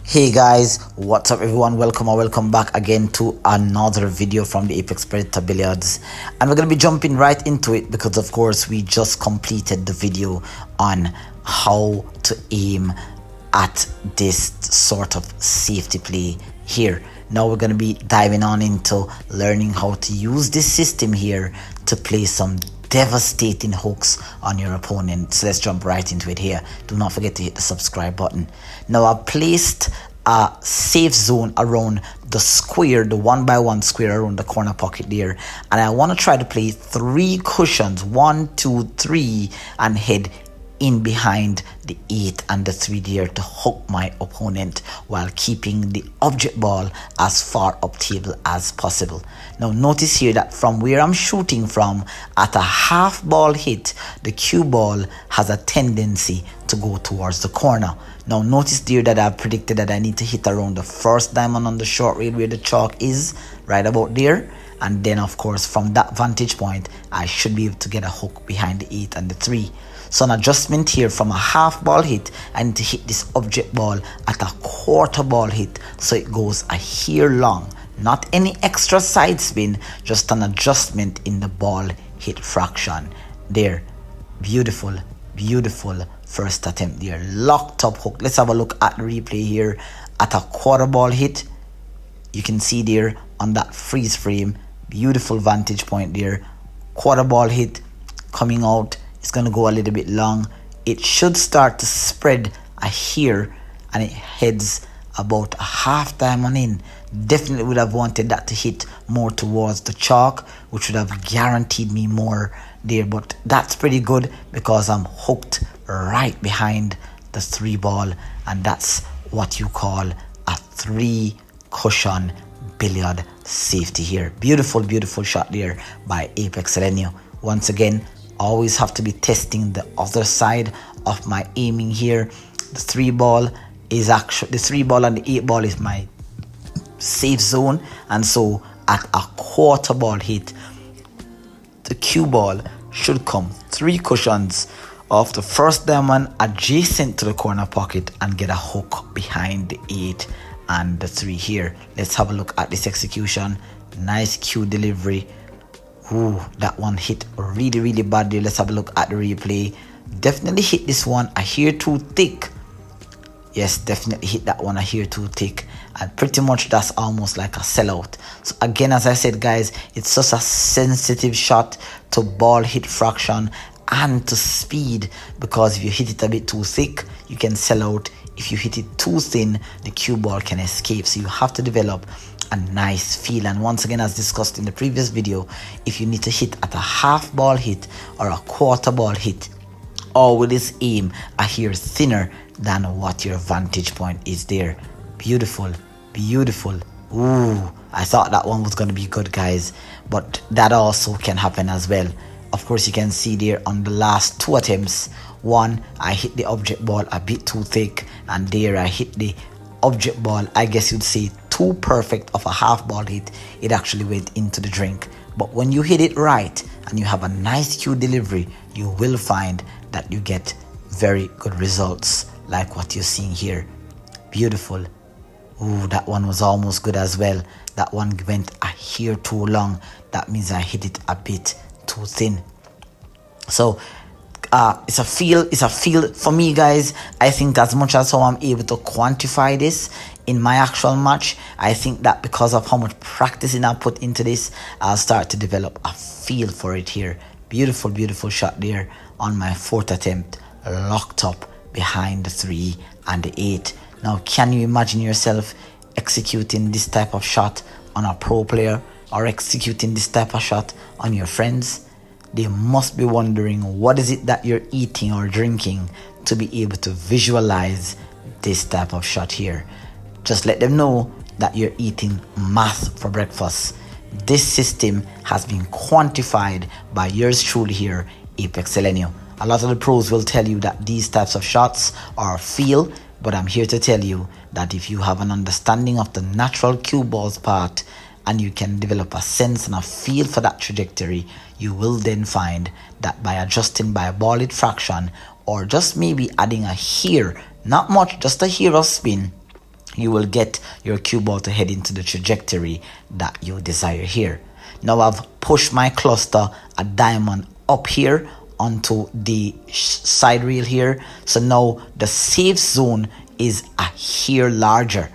Hey guys, what's up everyone? Welcome back again to another video from the Apex Predator Billiards, and we're going to be jumping right into it because of course we just completed the video on how to aim at this sort of safety play here. Now we're going to be diving on into learning how to use this system here to play some devastating hooks on your opponent. So let's jump right into it here. Do not forget to hit the subscribe button. Now I've placed a safe zone around the square, the 1x1 square around the corner pocket there, and I want to try to play 3 cushions, 1, 2, 3, and head in behind the 8 and the 3 there to hook my opponent while keeping the object ball as far up table as possible. Now notice here that from where I'm shooting from, at a half ball hit, the cue ball has a tendency to go towards the corner. Now notice there that I've predicted that I need to hit around the first diamond on the short rail where the chalk is, right about there. And then of course from that vantage point I should be able to get a hook behind the 8 and the 3. So an adjustment here, from a half ball hit I need to hit this object ball at a quarter ball hit, so it goes a hair long, not any extra side spin, just an adjustment in the ball hit fraction there. Beautiful first attempt there, locked up hook. Let's have a look at the replay here. At a quarter ball hit, you can see there on that freeze frame, beautiful vantage point there, quarter ball hit coming out. It's going to go a little bit long. It should start to spread a hair and it heads about a half diamond in. Definitely would have wanted that to hit more towards the chalk, which would have guaranteed me more there, but that's pretty good because I'm hooked right behind the 3 ball, and that's what you call a 3 cushion billiard safety here. Beautiful shot there by Apex Predator. Once again, always have to be testing the other side of my aiming here. The 3 ball is actually, the 3 ball and the 8 ball is my safe zone, and so at a quarter ball hit, the cue ball should come 3 cushions off the first diamond adjacent to the corner pocket and get a hook behind the 8 and the 3 here. Let's have a look at this execution. Nice cue delivery. Ooh, that one hit really bad there. Let's have a look at the replay. Definitely hit this one a hair too thick. Yes, definitely hit that one a hair too thick, and pretty much that's almost like a sellout. So again, as I said guys, it's just a sensitive shot to ball hit fraction and to speed, because if you hit it a bit too thick, you can sell out. If you hit it too thin, the cue ball can escape. So you have to develop a nice feel. And once again, as discussed in the previous video, if you need to hit at a half ball hit or a quarter ball hit, always aim a hair thinner than what your vantage point is there. Beautiful. Ooh, I thought that one was going to be good guys, but that also can happen as well. Of course, you can see there on the last 2 attempts, one I hit the object ball a bit too thick, and there I hit the object ball, I guess you'd say too perfect of a half ball hit. It actually went into the drink. But when you hit it right and you have a nice cue delivery, you will find that you get very good results like what you're seeing here. Beautiful. Ooh, that one was almost good as well. That one went a hair too long. That means I hit it a bit too thin. So it's a feel for me guys. I think as much as how I'm able to quantify this in my actual match, I think that because of how much practicing I put into this, I'll start to develop a feel for it here. Beautiful shot there on my 4th attempt, locked up behind the 3 and the 8. Now can you imagine yourself executing this type of shot on a pro player, or executing this type of shot on your friends? They must be wondering what is it that you're eating or drinking to be able to visualize this type of shot here. Just let them know that you're eating math for breakfast. This system has been quantified by yours truly here, Apex Predator. A lot of the pros will tell you that these types of shots are feel, but I'm here to tell you that if you have an understanding of the natural cue ball's part, and you can develop a sense and a feel for that trajectory, you will then find that by adjusting by a ball hit fraction, or just maybe adding a hair, not much, just a hair of spin, you will get your cue ball to head into the trajectory that you desire here. Now I've pushed my cluster a diamond up here onto the side rail here. So now the safe zone is a hair larger,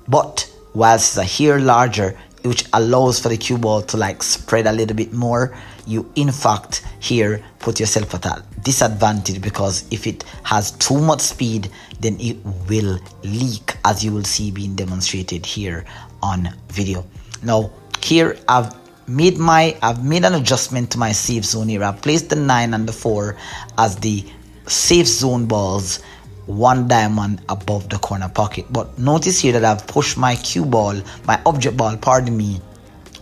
but whilst it's a hair larger, which allows for the cue ball to like spread a little bit more, you in fact here put yourself at a disadvantage, because if it has too much speed, then it will leak, as you will see being demonstrated here on video. Now here I've made an adjustment to my safe zone here. I've placed the 9 and the 4 as the safe zone balls, one diamond above the corner pocket. But notice here that I've pushed my cue ball, my object ball, pardon me,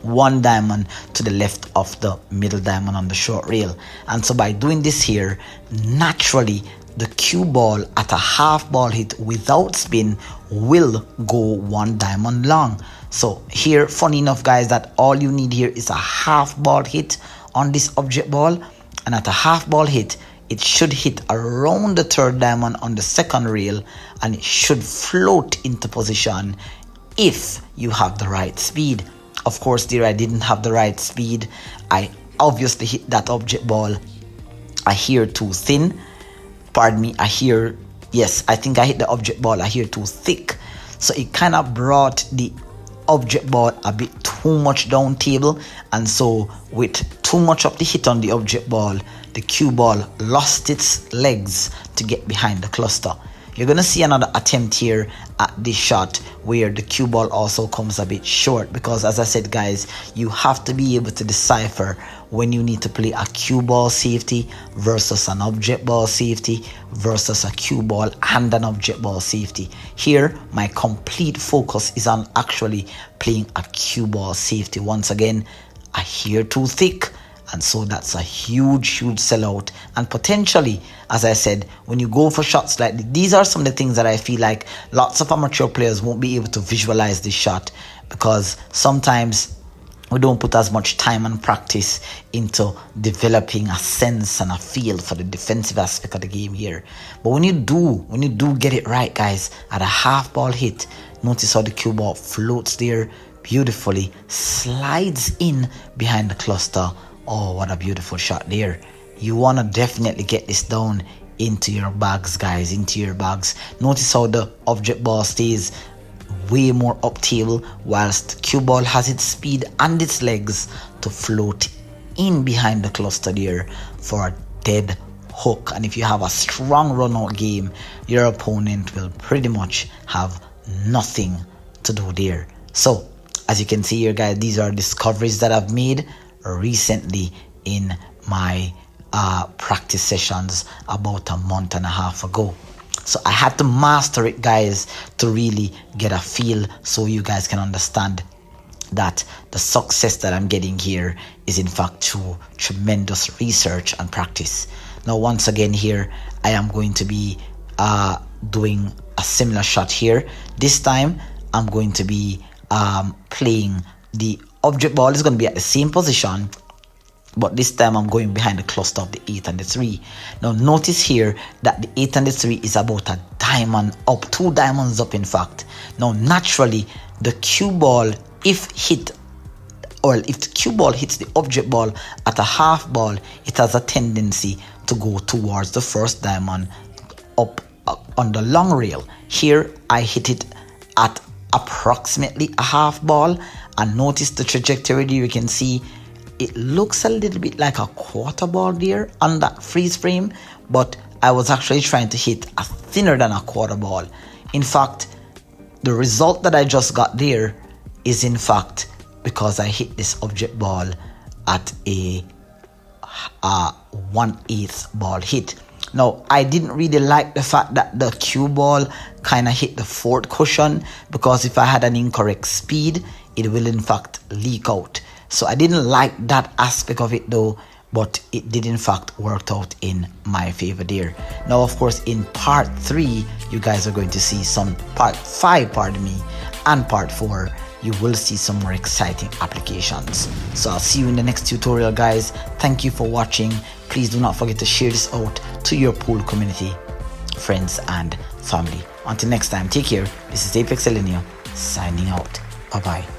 one diamond to the left of the middle diamond on the short rail. And so by doing this here, naturally the cue ball at a half ball hit without spin will go one diamond long. So here, funny enough guys, that all you need here is a half ball hit on this object ball, and at a half ball hit, it should hit around the third diamond on the second rail, and it should float into position if you have the right speed. Of course there I didn't have the right speed. I obviously hit that object ball a hair too thin, pardon me, yes, I think I hit the object ball a hair too thick, so it kind of brought the object ball a bit too much down table, and so with too much of the hit on the object ball, the cue ball lost its legs to get behind the cluster. You're gonna see another attempt here at this shot where the cue ball also comes a bit short, because as I said guys, you have to be able to decipher when you need to play a cue ball safety versus an object ball safety versus a cue ball and an object ball safety. Here my complete focus is on actually playing a cue ball safety. Once again, a hair too thick, and so that's a huge sellout. And potentially, as I said, when you go for shots like this, these are some of the things that I feel like lots of amateur players won't be able to visualize this shot, because sometimes we don't put as much time and practice into developing a sense and a feel for the defensive aspect of the game here. But when you do get it right guys, at a half ball hit, notice how the cue ball floats there beautifully, slides in behind the cluster. Oh, what a beautiful shot there. You want to definitely get this down into your bags guys, into your bags. Notice how the object ball stays way more up table, whilst cue ball has its speed and its legs to float in behind the cluster there for a dead hook. And if you have a strong run out game, your opponent will pretty much have nothing to do there. So as you can see here guys, these are discoveries that I've made recently in my practice sessions about a month and a half ago. So I had to master it guys to really get a feel, so you guys can understand that the success that I'm getting here is in fact through tremendous research and practice. Now once again here, I am going to be doing a similar shot here. This time I'm going to be playing the object ball is going to be at the same position, but this time I'm going behind the cluster of the 8 and the 3. Now notice here that the 8 and the 3 is about a diamond up, 2 diamonds up in fact. Now naturally the cue ball, if the cue ball hits the object ball at a half ball, it has a tendency to go towards the first diamond up on the long rail. Here I hit it at approximately a half ball, and notice the trajectory there. You can see it looks a little bit like a quarter ball there on that freeze frame, but I was actually trying to hit a thinner than a quarter ball. In fact, the result that I just got there is in fact because I hit this object ball at a 1/8 ball hit. Now I didn't really like the fact that the cue ball kind of hit the fourth cushion, because if I had an incorrect speed, it will in fact leak out. So I didn't like that aspect of it though, but it did in fact work out in my favor there. Now of course in part 3 you guys are going to see some part 5, pardon me, and part 4 you will see some more exciting applications. So I'll see you in the next tutorial guys. Thank you for watching. Please do not forget to share this out to your pool community, friends and family. Until next time, take care. This is Apex Elinio signing out. Bye bye.